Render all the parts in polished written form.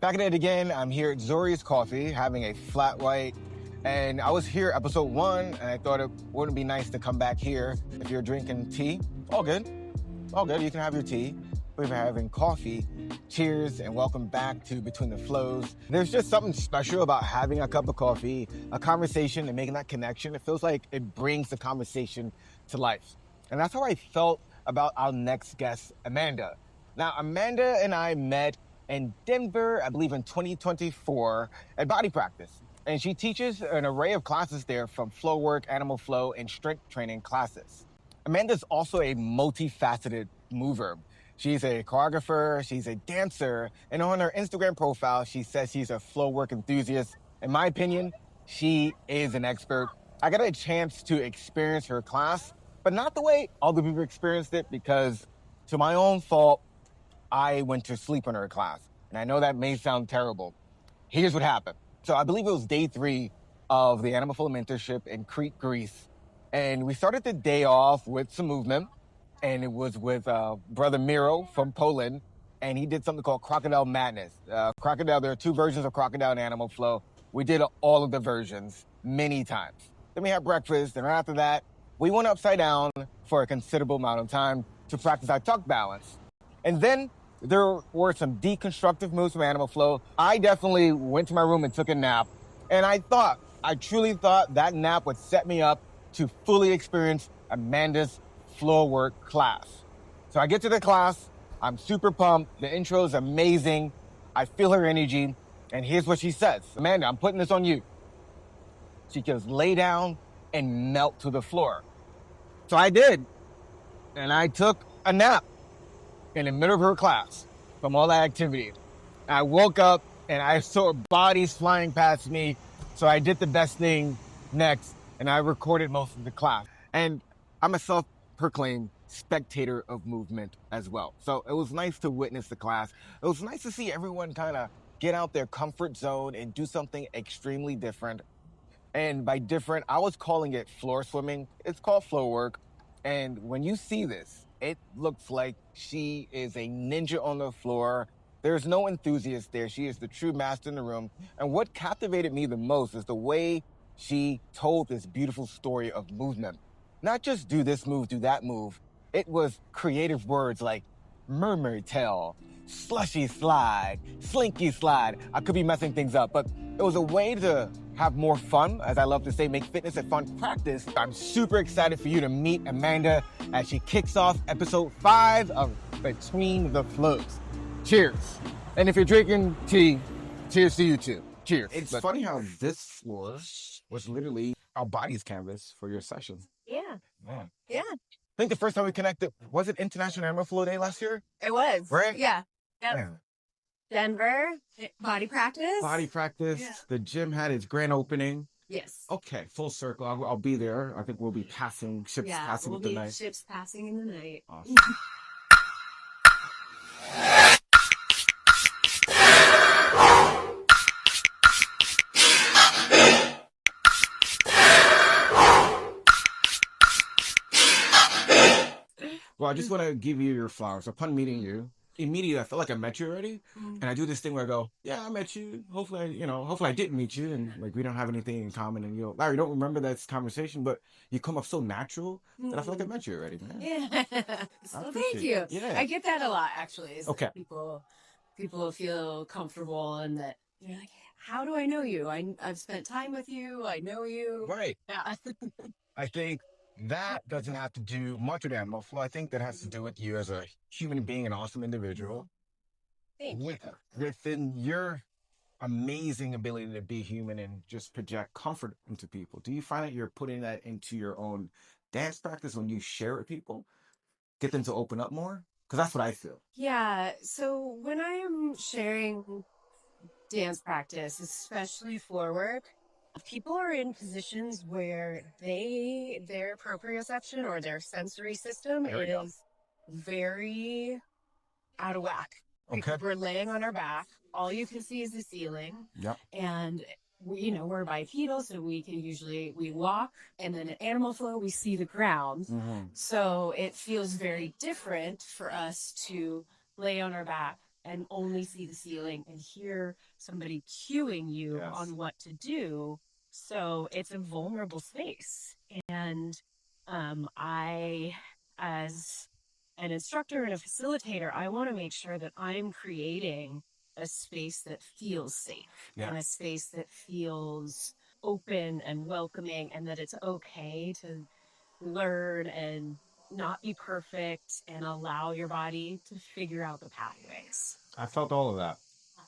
Back at it again. I'm here at Zori's Coffee having a flat white. And I was here episode 1, and I thought it wouldn't be nice to come back here if you're drinking tea. All good. All good. You can have your tea. But if you're having coffee, cheers and welcome back to Between the Flows. There's just something special about having a cup of coffee, a conversation, and making that connection. It feels like it brings the conversation to life. And that's how I felt about our next guest, Amanda. Now, Amanda and I met in Denver, I believe in 2024, at Body Practice. And she teaches an array of classes there, from floorwork, animal flow, and strength training classes. Amanda's also a multifaceted mover. She's a choreographer, she's a dancer, and on her Instagram profile, she says she's a floorwork enthusiast. In my opinion, she is an expert. I got a chance to experience her class, but not the way other people experienced it, because to my own fault, I went to sleep in her class. And I know that may sound terrible. Here's what happened. So I believe it was day 3 of the Animal Flow mentorship in Crete, Greece. And we started the day off with some movement. And it was with brother Miro from Poland. And he did something called Crocodile Madness. Crocodile, there are 2 versions of Crocodile and Animal Flow. We did all of the versions many times. Then we had breakfast. And right after that, we went upside down for a considerable amount of time to practice our tuck balance. And then there were some deconstructive moves from Animal Flow. I definitely went to my room and took a nap. And I truly thought that nap would set me up to fully experience Amanda's floor work class. So I get to the class, I'm super pumped, the intro is amazing, I feel her energy, and here's what she says. Amanda, I'm putting this on you. She goes, lay down and melt to the floor. So I did, and I took a nap in the middle of her class from all that activity. I woke up and I saw bodies flying past me, so I did the best thing next, and I recorded most of the class. And I'm a self-proclaimed spectator of movement as well. So it was nice to witness the class. It was nice to see everyone kind of get out their comfort zone and do something extremely different. And by different, I was calling it floor swimming. It's called floor work. And when you see this, it looks like she is a ninja on the floor. There's no enthusiast there. She is the true master in the room. And what captivated me the most is the way she told this beautiful story of movement. Not just do this move, do that move. It was creative words like mermaid tail, slushy slide, slinky slide. I could be messing things up, but it was a way to have more fun, as I love to say, make fitness a fun practice. I'm super excited for you to meet Amanda as she kicks off episode 5 of Between the Flows. Cheers. And if you're drinking tea, cheers to you too. Cheers. It's funny how this floor was literally our body's canvas for your session. Yeah. Man. Yeah. I think the first time we connected, was it International Animal Flow Day last year? It was. Right? Yeah. Yep. Man. Denver, body practice. Body practice. Yeah. The gym had its grand opening. Yes. Okay, full circle. I'll be there. I think we'll be passing ships passing the night. Ships passing in the night. Awesome. Well, I just want to give you your flowers. Upon meeting you, immediately I felt like I met you already. And I do this thing where I go, yeah, I met you. Hopefully I didn't meet you, and like we don't have anything in common. And you go, Larry, don't remember that conversation, but you come up so natural that I feel like I met you already, man. Yeah. So thank you. Yeah. I get that a lot, actually. Okay. People feel comfortable, and that you're like, how do I know you? I've spent time with you. I know you. Right. Yeah. I think that doesn't have to do much with Animal Flow. I think that has to do with you as a human being, an awesome individual. Thank you. Within your amazing ability to be human and just project comfort into people. Do you find that you're putting that into your own dance practice when you share with people? Get them to open up more? Because that's what I feel. Yeah. So when I am sharing dance practice, especially floor work, people are in positions where their proprioception or their sensory system is very out of whack. Okay. We're laying on our back. All you can see is the ceiling. Yep. And we're bipedal, so we walk, and then in Animal Flow, we see the ground. Mm-hmm. So it feels very different for us to lay on our back, and only see the ceiling and hear somebody cueing you on what to do. So it's a vulnerable space. And as an instructor and a facilitator, I want to make sure that I'm creating a space that feels safe and a space that feels open and welcoming, and that it's okay to learn and not be perfect and allow your body to figure out the pathways. I felt all of that.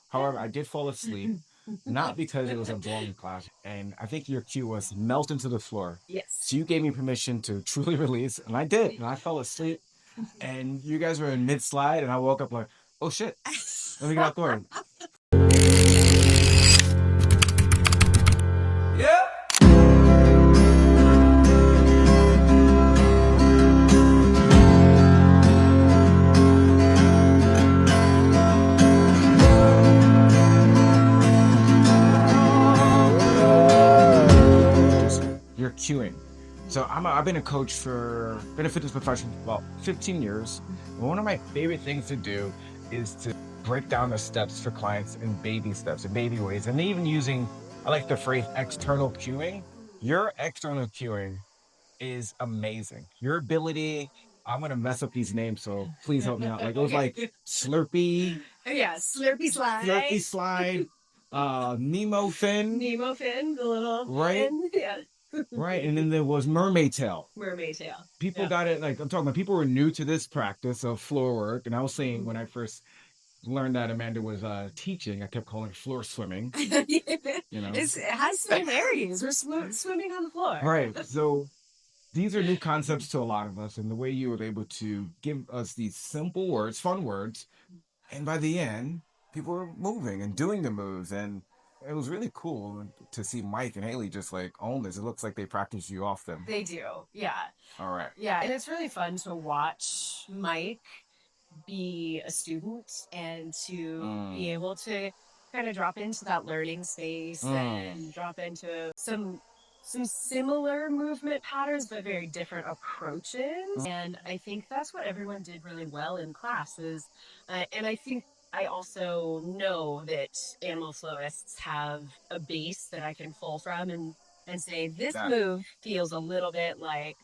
However, I did fall asleep, not because it was a boring class. And I think your cue was melt into the floor. Yes. So you gave me permission to truly release, and I did. And I fell asleep, and you guys were in mid-slide, and I woke up like, oh shit, let me get out there. Yeah. You're cueing. So I've been a coach been a fitness professional for about 15 years. And one of my favorite things to do is to break down the steps for clients in baby steps, in baby ways. And even using, I like the phrase external cueing. Your external cueing is amazing. Your ability, I'm going to mess up these names, so please help me out. Like it was like Slurpee. Yeah, Slurpee slide. Slurpee slide. Nemo fin. Nemo fin, the little right? fin. Yeah. Right, and then there was mermaid tail. Mermaid tail. People got it, like I'm talking about people were new to this practice of floor work. And I was saying when I first learned that Amanda was teaching, I kept calling it floor swimming. You know, it has similarities. We're swimming on the floor. Right. So these are new concepts to a lot of us, and the way you were able to give us these simple words, fun words, and by the end, people were moving and doing the moves, and it was really cool to see Mike and Haley just like own this. It looks like they practice you off them. They do, yeah. All right. Yeah, and it's really fun to watch Mike be a student and to be able to kind of drop into that learning space and drop into some similar movement patterns, but very different approaches. And I think that's what everyone did really well in classes. And I think I also know that animal flowists have a base that I can pull from and say, this move feels a little bit like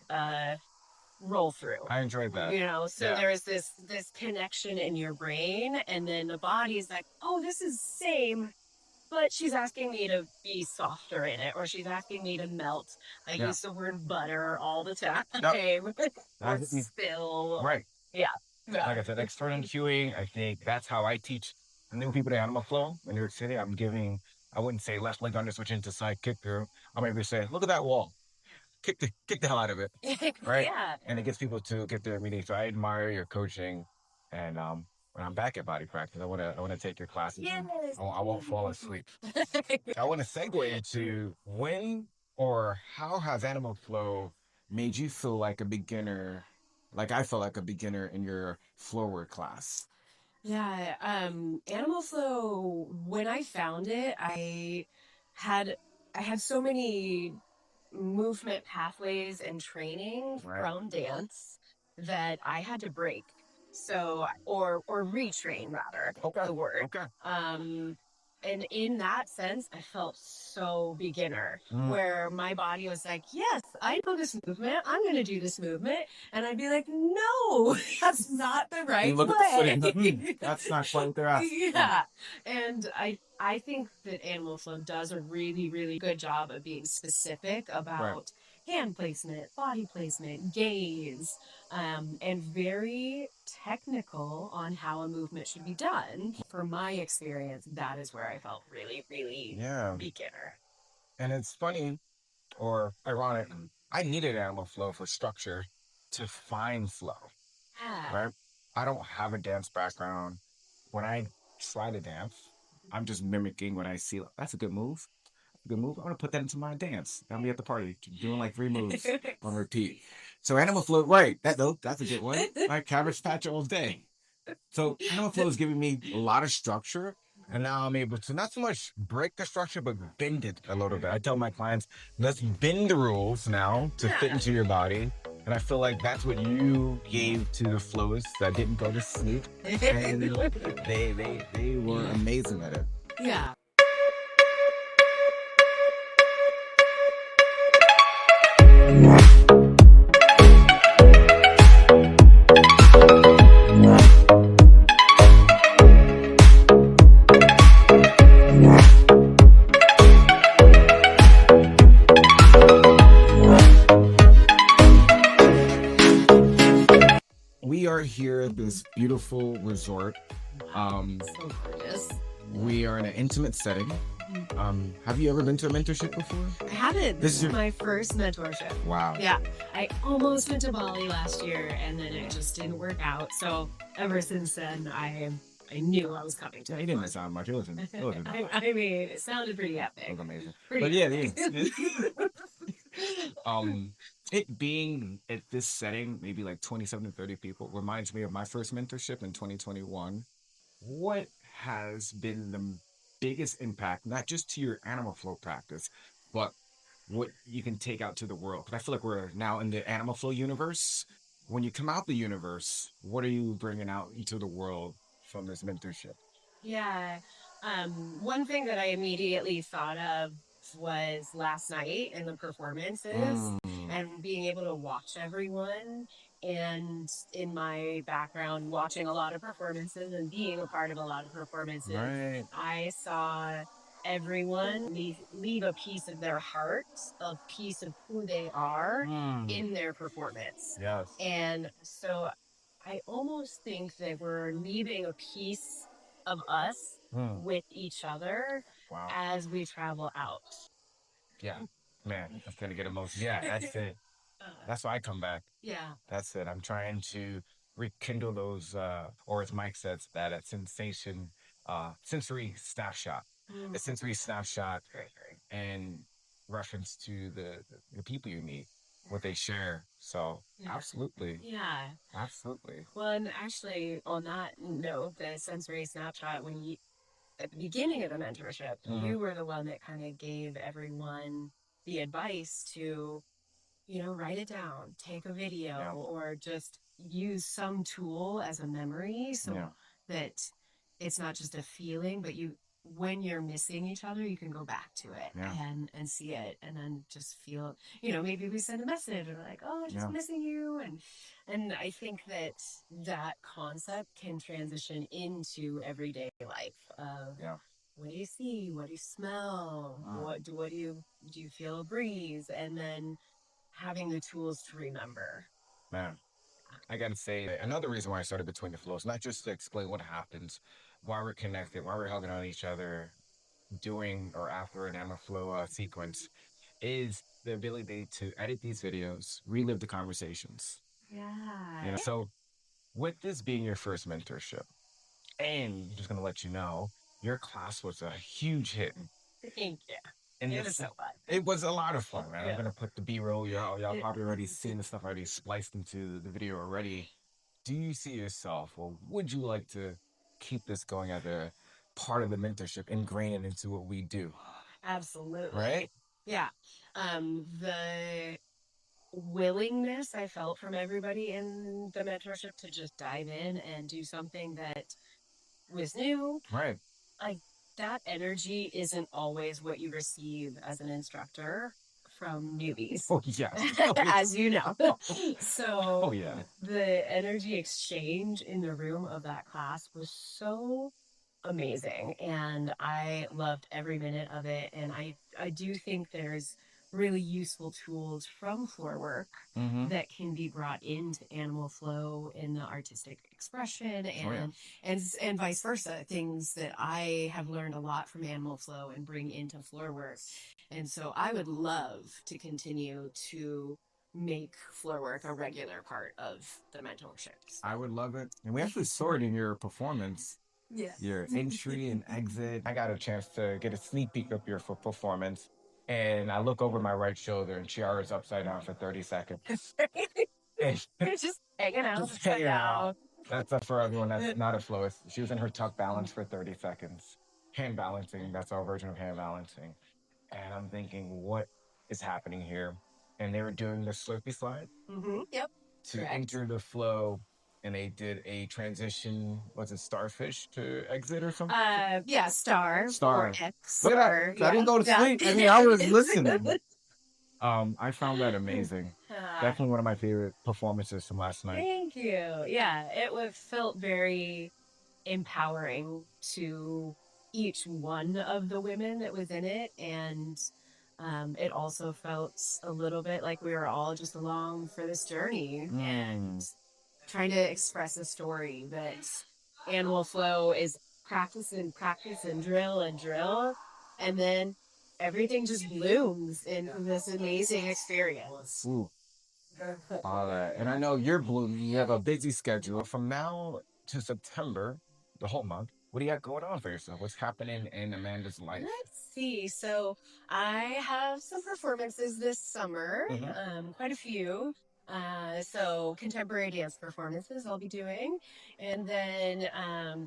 roll through. I enjoyed that. You know, so there is this connection in your brain, and then the body's like, oh, this is same, but she's asking me to be softer in it, or she's asking me to melt. I use the word butter all the time. Or spill. Right. Yeah. Like I said, external cueing, I think that's how I teach new people the animal flow in New York City. I wouldn't say left leg under switch into side kick through. I'm maybe say, look at that wall. Kick the hell out of it. Right? Yeah. And it gets people to get their meetings. So I admire your coaching. And when I'm back at body practice, I wanna take your classes. Yes. I won't fall asleep. I want to segue into when or how has animal flow made you feel like a beginner, like I felt like a beginner in your floorwork class? Yeah, animal flow, when I found it, I had so many movement pathways and training from dance that I had to break. So, or retrain rather, the word. And in that sense, I felt so beginner, where my body was like, yes, I know this movement. I'm going to do this movement. And I'd be like, no, that's not the right way. That's not quite what they're asking. Yeah. And I think that Animal Flow does a really, really good job of being specific about hand placement, body placement, gaze, and very technical on how a movement should be done. For my experience, that is where I felt really, really beginner. And it's funny or ironic, I needed Animal Flow for structure to find flow. Right? I don't have a dance background. When I try to dance, I'm just mimicking what I see. That's a good move. Good move. I'm gonna put that into my dance. I'll be at the party doing like 3 moves on repeat. So Animal Flow, that's a good one. Like Cabbage Patch all day. So Animal Flow is giving me a lot of structure, and now I'm able to not so much break the structure, but bend it a little bit. I tell my clients, let's bend the rules now to fit into your body. And I feel like that's what you gave to the flows that didn't go to sleep. And they were amazing at it. Yeah. We are here at this beautiful resort. So gorgeous. We are in an intimate setting. Have you ever been to a mentorship before? I haven't. This is my first mentorship. Wow. Yeah. I almost went to Bali last year and then it just didn't work out. So ever since then, I knew I was coming to it. It didn't sound much. It wasn't. I mean, it sounded pretty epic. It was amazing. Pretty But yeah, epic. it being at this setting, maybe like 27 to 30 people, reminds me of my first mentorship in 2021. What has been the biggest impact, not just to your animal flow practice, but what you can take out to the world? Because I feel like we're now in the animal flow universe. When you come out the universe, what are you bringing out into the world from this mentorship? Yeah. One thing that I immediately thought of was last night in the performances and being able to watch everyone. And in my background, watching a lot of performances and being a part of a lot of performances, Right. I saw everyone leave a piece of their heart, a piece of who they are in their performance. Yes. And so I almost think that we're leaving a piece of us with each other Wow. as we travel out. Yeah. Man, that's gonna get emotional. Yeah, that's it. That's why I come back. Yeah. That's it. I'm trying to rekindle those, or as Mike says, that sensory snapshot. A sensory snapshot and reference to the people you meet, what they share. So absolutely. Yeah. Absolutely. Well, and actually, on that note, the sensory snapshot, when you, at the beginning of the mentorship, you were the one that kind of gave everyone the advice to, write it down, take a video, or just use some tool as a memory so that it's not just a feeling, but when you're missing each other, you can go back to it and see it and then just feel, maybe we send a message and we're like, oh, just missing you. And I think that concept can transition into everyday life of what do you see? What do you smell? What do you feel a breeze? And then having the tools to remember. Man, I gotta say, another reason why I started Between the Flows, not just to explain what happens, why we're connected, why we're hugging on each other during or after an animal flow sequence, is the ability to edit these videos, relive the conversations. Yeah. So, with this being your first mentorship, and I'm just gonna let you know, your class was a huge hit. Thank you. And it was so fun. It was a lot of fun, man. I'm gonna put the B-roll. Y'all probably already seen the stuff already spliced into the video already. Do you see yourself, or would you like to keep this going as a part of the mentorship, ingrain it into what we do? Absolutely. Right? Yeah. The willingness I felt from everybody in the mentorship to just dive in and do something that was new. Right. Like that energy isn't always what you receive as an instructor from newbies. Oh yeah. As you know. So oh yeah. The energy exchange in the room of that class was so amazing and I loved every minute of it. And I do think there's really useful tools from floorwork that can be brought into animal flow in the artistic expression and vice versa, things that I have learned a lot from animal flow and bring into floorwork. And so I would love to continue to make floorwork a regular part of the mentorships. I would love it. And we actually saw it in your performance. Yeah. Your entry and exit. I got a chance to get a sneak peek of your performance. And I look over my right shoulder and Chiara's upside down for 30 seconds. Just hanging out. Just hanging out. That's up for everyone that's not a flowist. She was in her tuck balance for 30 seconds. Hand balancing. That's our version of hand balancing. And I'm thinking, what is happening here? and they were doing the Slurpee slide Yep. to Correct. enter the flow, and they did a transition. Was it starfish to exit or something? Yeah, star. Star. Or X. Look at that. Or, I didn't go to yeah. sleep. I mean, I was listening. I found that amazing. Definitely one of my favorite performances from last night. Thank you. Yeah, felt very empowering to each one of the women that was in it, and it also felt a little bit like we were all just along for this journey and trying to express a story that animal flow is practice and practice and drill, and then everything just blooms into this amazing experience. Ooh, all that. And I know you're blooming. You have a busy schedule from now to September, the whole month. What do you got going on for yourself? What's happening in Amanda's life? Let's see. So I have some performances this summer, quite a few. So contemporary dance performances I'll be doing, and then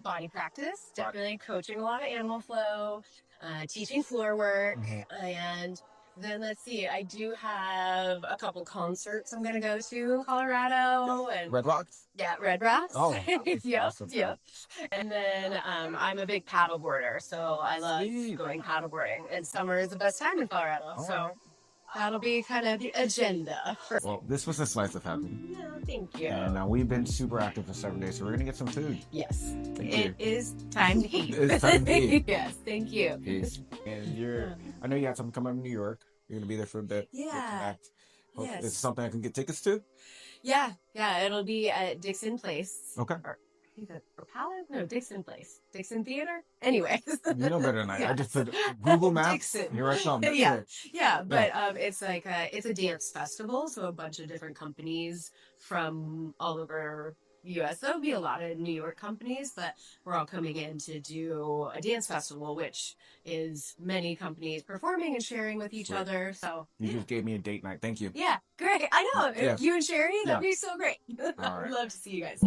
body practice. Definitely coaching a lot of animal flow, teaching floor work, and then let's see. I do have a couple concerts I'm gonna go to in Colorado, and Red Rocks? yeah, Red Rocks. Oh, yep, awesome. yep. And then I'm a big paddleboarder, so I love going paddleboarding. And summer is the best time in Colorado, so that'll be kind of the agenda. Well, this was a slice of heaven. Yeah, thank you. And we've been super active for 7 days, so we're gonna get some food. Yes, Thank it you. is time to eat. It's time to eat. Yes, thank you. Peace. And I know you had something coming up in New York. You're gonna be there for a bit. Yeah. Yes. It's something I can get tickets to. Yeah, it'll be at Dixon Place. Okay. Or Palace? No, Dixon Place. Dixon Theater? Anyways. You know better than I. I just put Google Maps. Dixon. Here I come. Yeah, but it's like it's a dance festival, so a bunch of different companies from all over U.S. There'll be a lot of New York companies, but we're all coming in to do a dance festival, which is many companies performing and sharing with each other. So you just gave me a date night. Thank you. Yeah, great. I know. Yeah. You and Sherry, that'd be so great. All right. I'd love to see you guys.